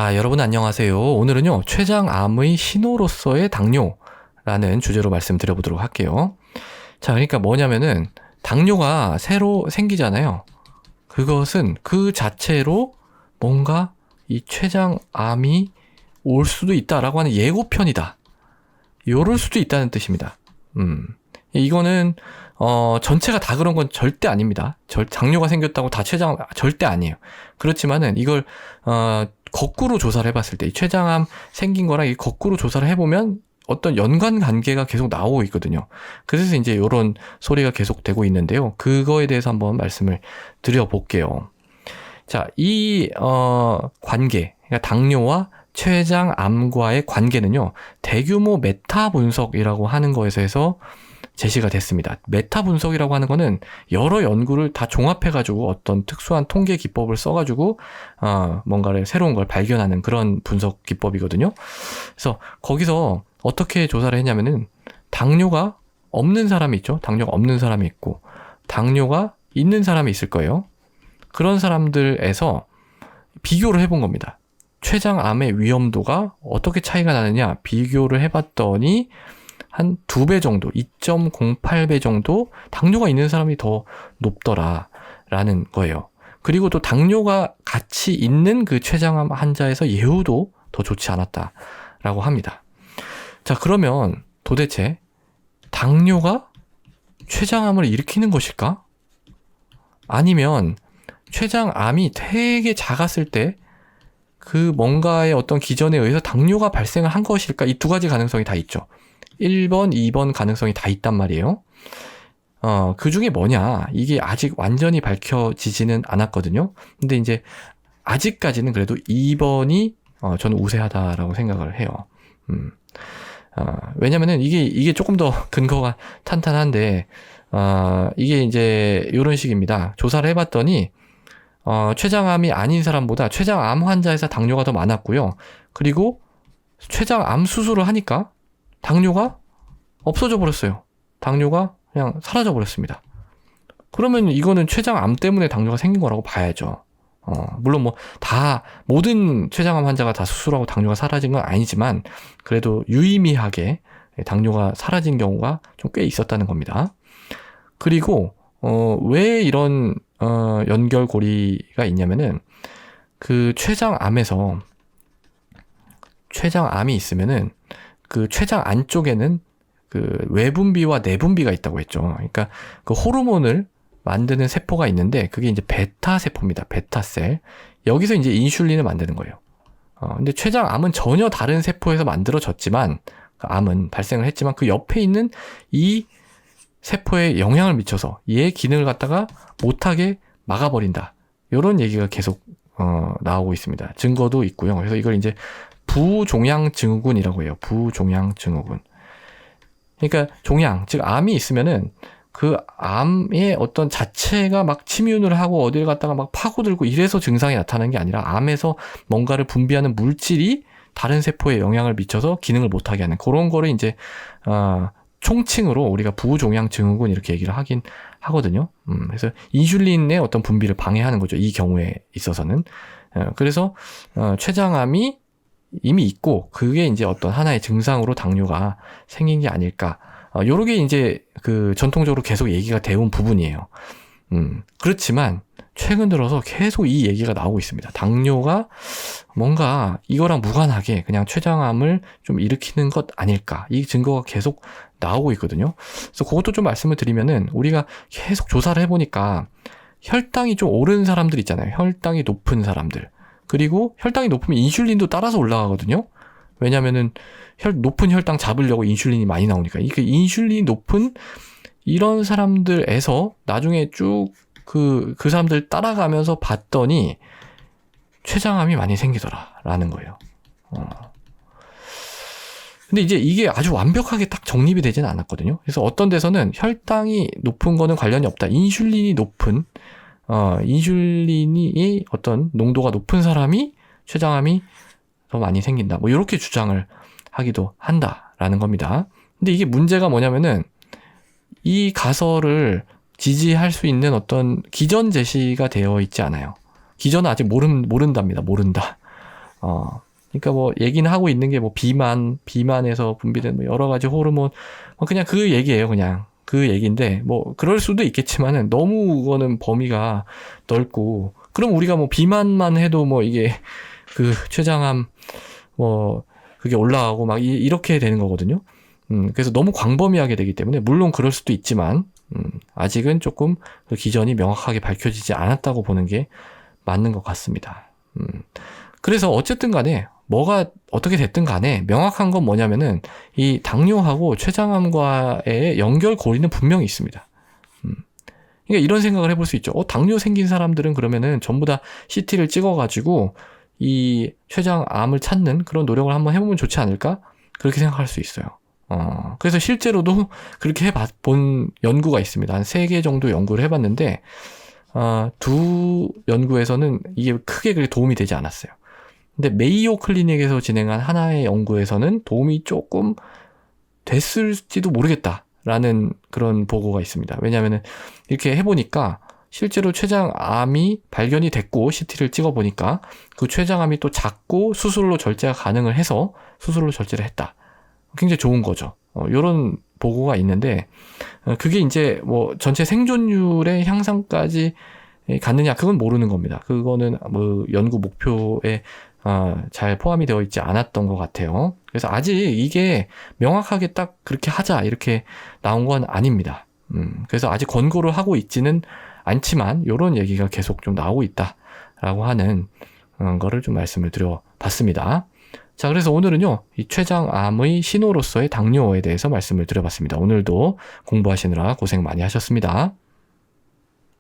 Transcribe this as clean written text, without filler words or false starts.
자, 여러분 안녕하세요. 오늘은요, 췌장암의 신호로서의 당뇨라는 주제로 말씀드려보도록 할게요. 자, 그러니까 뭐냐면은 당뇨가 새로 생기잖아요. 그것은 그 자체로 뭔가 이 췌장암이 올 수도 있다라고 하는 예고편이다. 요럴 수도 있다는 뜻입니다. 이거는 전체가 다 그런 건 절대 아닙니다. 당뇨가 생겼다고 다 췌장암 절대 아니에요. 그렇지만은 이걸 거꾸로 조사를 해봤을 때 이 췌장암 생긴 거랑 이 거꾸로 조사를 해보면 어떤 연관 관계가 계속 나오고 있거든요. 그래서 이제 이런 소리가 계속 되고 있는데요. 그거에 대해서 한번 말씀을 드려볼게요. 자, 이 관계, 그러니까 당뇨와 췌장암과의 관계는요, 대규모 메타 분석이라고 하는 거에서 제시가 됐습니다. 메타 분석이라고 하는 거는 여러 연구를 다 종합해가지고 어떤 특수한 통계 기법을 써가지고 뭔가를 새로운 걸 발견하는 그런 분석 기법이거든요. 그래서 거기서 어떻게 조사를 했냐면은 당뇨가 없는 사람이 있죠. 당뇨가 없는 사람이 있고 당뇨가 있는 사람이 있을 거예요. 그런 사람들에서 비교를 해본 겁니다. 췌장암의 위험도가 어떻게 차이가 나느냐 비교를 해봤더니 한 2배 정도, 2.08배 정도 당뇨가 있는 사람이 더 높더라라는 거예요. 그리고 또 당뇨가 같이 있는 그 췌장암 환자에서 예후도 더 좋지 않았다라고 합니다. 자, 그러면 도대체 당뇨가 췌장암을 일으키는 것일까? 아니면 췌장암이 되게 작았을 때 그 뭔가의 어떤 기전에 의해서 당뇨가 발생을 한 것일까? 이 두 가지 가능성이 다 있죠. 1번, 2번 가능성이 다 있단 말이에요. 그 중에 뭐냐? 이게 아직 완전히 밝혀지지는 않았거든요. 근데 이제 아직까지는 그래도 2번이 저는 우세하다라고 생각을 해요. 왜냐면은 이게 조금 더 근거가 탄탄한데, 이게 이제 이런 식입니다. 조사를 해봤더니, 췌장암이 아닌 사람보다 췌장암 환자에서 당뇨가 더 많았고요. 그리고 췌장암 수술을 하니까 당뇨가 없어져 버렸어요. 당뇨가 그냥 사라져 버렸습니다. 그러면 이거는 췌장암 때문에 당뇨가 생긴 거라고 봐야죠. 물론 모든 췌장암 환자가 다 수술하고 당뇨가 사라진 건 아니지만 그래도 유의미하게 당뇨가 사라진 경우가 좀 꽤 있었다는 겁니다. 그리고 왜 이런 연결고리가 있냐면은 그 췌장암에서 췌장암이 있으면은 그 췌장 안쪽에는 그 외분비와 내분비가 있다고 했죠. 그러니까 그 호르몬을 만드는 세포가 있는데 그게 이제 베타 세포입니다. 베타셀. 여기서 이제 인슐린을 만드는 거예요. 근데 췌장암은 전혀 다른 세포에서 만들어졌지만 그 암은 발생을 했지만 그 옆에 있는 이 세포에 영향을 미쳐서 얘의 기능을 갖다가 못하게 막아버린다. 이런 얘기가 계속 나오고 있습니다. 증거도 있고요. 그래서 이걸 이제 부종양증후군이라고 해요. 부종양증후군. 그러니까 종양, 즉 암이 있으면은 그 암의 어떤 자체가 막 침윤을 하고 어디를 갖다가 막 파고들고 이래서 증상이 나타나는 게 아니라 암에서 뭔가를 분비하는 물질이 다른 세포에 영향을 미쳐서 기능을 못하게 하는 그런 거를 이제 총칭으로 우리가 부종양증후군 이렇게 얘기를 하긴 하거든요. 그래서 인슐린의 어떤 분비를 방해하는 거죠. 이 경우에 있어서는. 그래서 췌장암이 이미 있고 그게 이제 어떤 하나의 증상으로 당뇨가 생긴 게 아닐까. 요렇게 이제 그 전통적으로 계속 얘기가 되어온 부분이에요. 그렇지만 최근 들어서 계속 이 얘기가 나오고 있습니다. 당뇨가 뭔가 이거랑 무관하게 그냥 췌장암을 좀 일으키는 것 아닐까. 이 증거가 계속 나오고 있거든요. 그래서 그것도 좀 말씀을 드리면은 우리가 계속 조사를 해보니까 혈당이 좀 오른 사람들 있잖아요. 혈당이 높은 사람들. 그리고 혈당이 높으면 인슐린도 따라서 올라가거든요. 왜냐면은 높은 혈당 잡으려고 인슐린이 많이 나오니까. 이 인슐린이 높은 이런 사람들에서 나중에 쭉 그 사람들 따라가면서 봤더니 췌장암이 많이 생기더라라는 거예요. 근데 이제 이게 아주 완벽하게 딱 정립이 되지는 않았거든요. 그래서 어떤 데서는 혈당이 높은 거는 관련이 없다. 인슐린이 어떤 농도가 높은 사람이 췌장암이 더 많이 생긴다. 뭐 이렇게 주장을 하기도 한다라는 겁니다. 근데 이게 문제가 뭐냐면은 이 가설을 지지할 수 있는 어떤 기전 제시가 되어 있지 않아요. 기전은 아직 모른답니다. 모른다. 그러니까 뭐 얘기는 하고 있는 게 뭐 비만에서 분비되는 뭐 여러 가지 호르몬, 그냥 그 얘기예요. 그냥 그 얘기인데 뭐 그럴 수도 있겠지만은 너무 그거는 범위가 넓고, 그럼 우리가 뭐 비만만 해도 뭐 이게 그 췌장암 뭐 그게 올라가고 막 이렇게 되는 거거든요. 그래서 너무 광범위하게 되기 때문에 물론 그럴 수도 있지만 아직은 조금 그 기전이 명확하게 밝혀지지 않았다고 보는 게 맞는 것 같습니다. 그래서 어쨌든 간에 뭐가 어떻게 됐든 간에 명확한 건 뭐냐면은 이 당뇨하고 췌장암과의 연결고리는 분명히 있습니다. 그러니까 이런 생각을 해볼 수 있죠. 당뇨 생긴 사람들은 그러면은 전부 다 CT를 찍어가지고 이 췌장암을 찾는 그런 노력을 한번 해보면 좋지 않을까? 그렇게 생각할 수 있어요. 그래서 실제로도 그렇게 해본 연구가 있습니다. 한 3개 정도 연구를 해봤는데, 두 연구에서는 이게 크게 그렇게 도움이 되지 않았어요. 근데 메이오 클리닉에서 진행한 하나의 연구에서는 도움이 조금 됐을지도 모르겠다라는 그런 보고가 있습니다. 왜냐하면 이렇게 해보니까 실제로 췌장암이 발견이 됐고 CT를 찍어보니까 그 췌장암이 또 작고 수술로 절제가 가능을 해서 수술로 절제를 했다. 굉장히 좋은 거죠. 요런 보고가 있는데, 그게 이제 뭐 전체 생존율의 향상까지 갔느냐, 그건 모르는 겁니다. 그거는 뭐 연구 목표에 잘 포함이 되어 있지 않았던 것 같아요. 그래서 아직 이게 명확하게 딱 그렇게 하자 이렇게 나온 건 아닙니다. 그래서 아직 권고를 하고 있지는 않지만 요런 얘기가 계속 좀 나오고 있다라고 하는 거를 좀 말씀을 드려봤습니다. 자, 그래서 오늘은요, 이 췌장암의 신호로서의 당뇨에 대해서 말씀을 드려봤습니다. 오늘도 공부하시느라 고생 많이 하셨습니다.